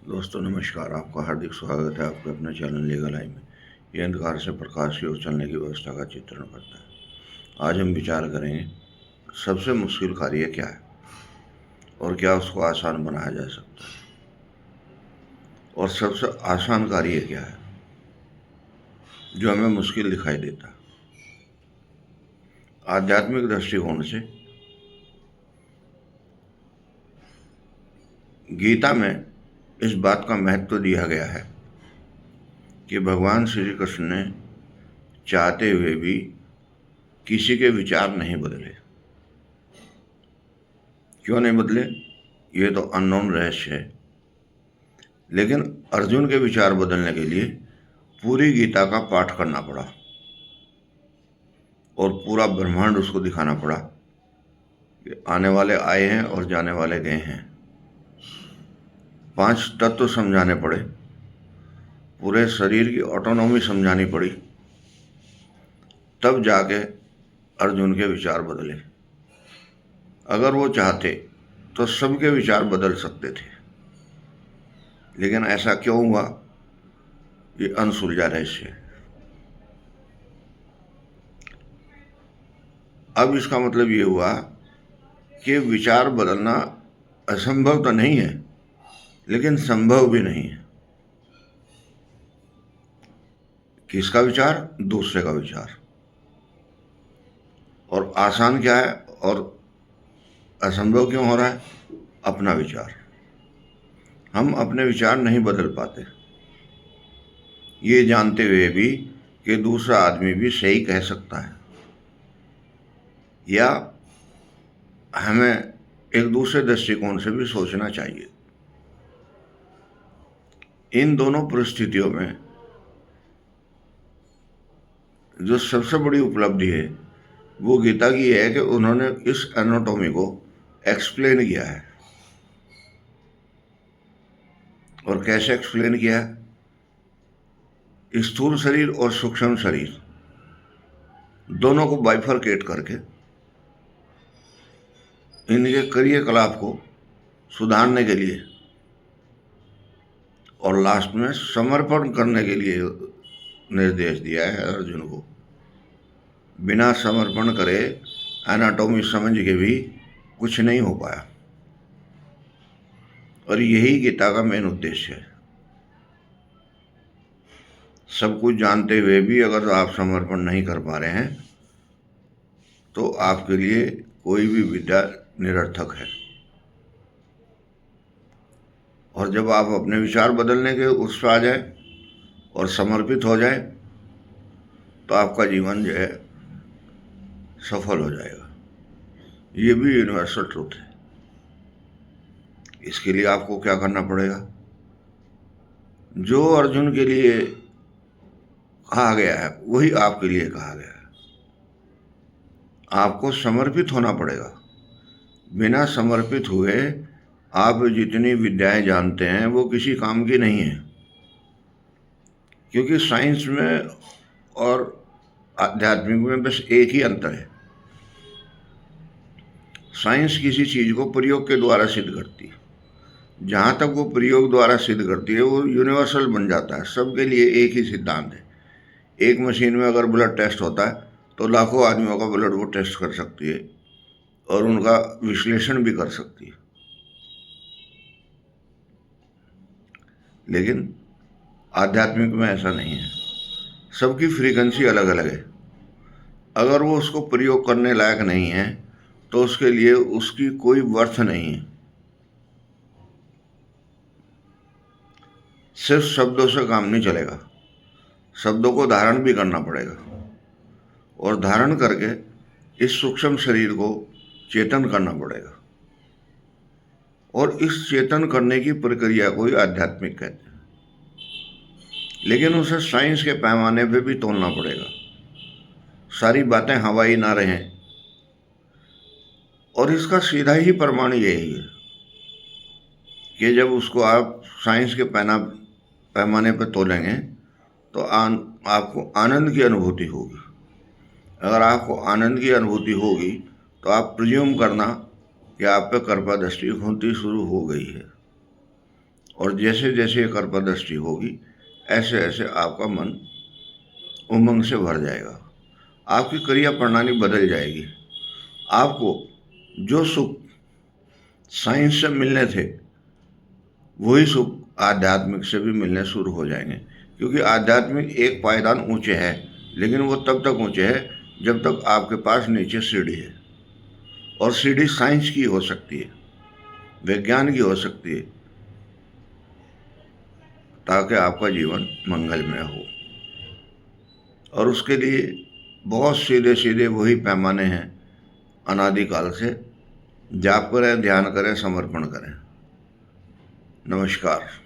दोस्तों नमस्कार। आपका हार्दिक स्वागत है आपके अपने चैनल लीगल आई में। ये अंधकार से प्रकाश की ओर चलने की व्यवस्था का चित्रण करता है। आज हम विचार करेंगे सबसे मुश्किल कार्य क्या है और क्या उसको आसान बनाया जा सकता है, और सबसे आसान कार्य क्या है जो हमें मुश्किल दिखाई देता है। आध्यात्मिक दृष्टिकोण से गीता में इस बात का महत्व दिया गया है कि भगवान श्री कृष्ण ने चाहते हुए भी किसी के विचार नहीं बदले। क्यों नहीं बदले, ये तो अननोन रहस्य है। लेकिन अर्जुन के विचार बदलने के लिए पूरी गीता का पाठ करना पड़ा और पूरा ब्रह्मांड उसको दिखाना पड़ा कि आने वाले आए हैं और जाने वाले गए हैं। 5 तत्व समझाने पड़े, पूरे शरीर की ऑटोनॉमी समझानी पड़ी, तब जाके अर्जुन के विचार बदले। अगर वो चाहते तो सबके विचार बदल सकते थे, लेकिन ऐसा क्यों हुआ, ये अनसुलझा रहस्य है। अब इसका मतलब ये हुआ कि विचार बदलना असंभव तो नहीं है, लेकिन संभव भी नहीं है। किसका विचार? दूसरे का विचार। और आसान क्या है और असंभव क्यों हो रहा है? अपना विचार। हम अपने विचार नहीं बदल पाते, ये जानते हुए भी कि दूसरा आदमी भी सही कह सकता है, या हमें एक दूसरे दृष्टिकोण से भी सोचना चाहिए। इन दोनों परिस्थितियों में जो सबसे बड़ी उपलब्धि है वो गीता की है कि उन्होंने इस एनाटॉमी को एक्सप्लेन किया है। और कैसे एक्सप्लेन किया है? स्थूल शरीर और सूक्ष्म शरीर दोनों को बाइफरकेट करके इनके क्रियाकलाप को सुधारने के लिए और लास्ट में समर्पण करने के लिए निर्देश दिया है अर्जुन को। बिना समर्पण करे एनाटॉमी समझ के भी कुछ नहीं हो पाया, और यही गीता का मेन उद्देश्य है। सब कुछ जानते हुए भी अगर आप समर्पण नहीं कर पा रहे हैं तो आपके लिए कोई भी विद्या निरर्थक है। और जब आप अपने विचार बदलने के उस पर आ जाए और समर्पित हो जाए तो आपका जीवन जो है सफल हो जाएगा। ये भी यूनिवर्सल ट्रूथ है। इसके लिए आपको क्या करना पड़ेगा? जो अर्जुन के लिए कहा गया है वही आपके लिए कहा गया है। आपको समर्पित होना पड़ेगा। बिना समर्पित हुए आप जितनी विद्याएं जानते हैं वो किसी काम की नहीं है। क्योंकि साइंस में और आध्यात्मिक में बस एक ही अंतर है। साइंस किसी चीज को प्रयोग के द्वारा सिद्ध करती है। जहां तक वो प्रयोग द्वारा सिद्ध करती है वो यूनिवर्सल बन जाता है, सबके लिए एक ही सिद्धांत है। एक मशीन में अगर ब्लड टेस्ट होता है तो लाखों आदमियों का ब्लड वो टेस्ट कर सकती है और उनका विश्लेषण भी कर सकती है। लेकिन आध्यात्मिक में ऐसा नहीं है। सबकी फ्रीक्वेंसी अलग अलग है। अगर वो उसको प्रयोग करने लायक नहीं है तो उसके लिए उसकी कोई वर्थ नहीं है। सिर्फ शब्दों से काम नहीं चलेगा, शब्दों को धारण भी करना पड़ेगा, और धारण करके इस सूक्ष्म शरीर को चेतन करना पड़ेगा। और इस चेतन करने की प्रक्रिया को ही आध्यात्मिक कहते हैं। लेकिन उसे साइंस के पैमाने पे भी तोलना पड़ेगा। सारी बातें हवाई ना रहें। और इसका सीधा ही प्रमाण यही है कि जब उसको आप साइंस के पैमाने पर तोलेंगे तो आपको आनंद की अनुभूति होगी। अगर आपको आनंद की अनुभूति होगी तो आप प्रिज्यूम करना कि आप पे कृपा दृष्टि होती शुरू हो गई है। और जैसे जैसे कृपादृष्टि होगी ऐसे ऐसे आपका मन उमंग से भर जाएगा, आपकी क्रिया प्रणाली बदल जाएगी। आपको जो सुख साइंस से मिलने थे वही सुख आध्यात्मिक से भी मिलने शुरू हो जाएंगे, क्योंकि आध्यात्मिक एक पायदान ऊंचे है, लेकिन वो तब तक ऊंचे है जब तक आपके पास नीचे सीढ़ी है। और सीढ़ी साइंस की हो सकती है, विज्ञान की हो सकती है, ताकि आपका जीवन मंगलमय हो। और उसके लिए बहुत सीधे सीधे वही पैमाने हैं अनादिकाल से। जाप करें, ध्यान करें, समर्पण करें। नमस्कार।